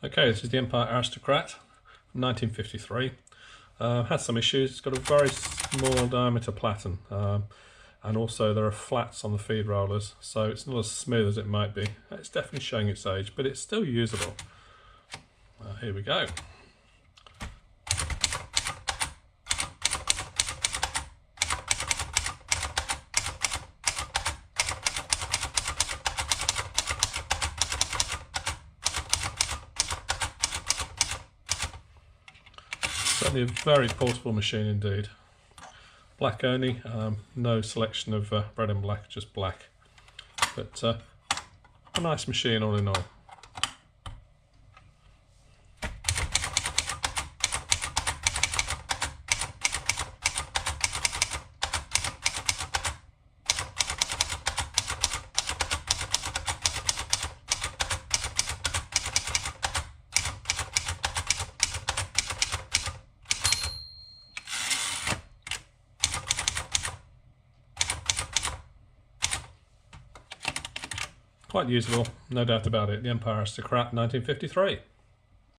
Okay, this is the Empire Aristocrat from 1953. Had some issues. It's got a very small diameter platen, and also there are flats on the feed rollers, so it's not as smooth as it might be. It's definitely showing its age, but it's still usable. Here we go. Certainly a very portable machine indeed. Black only, no selection of red and black, just black. But a nice machine all in all. Quite usable, no doubt about it. The Empire Aristocrat 1953.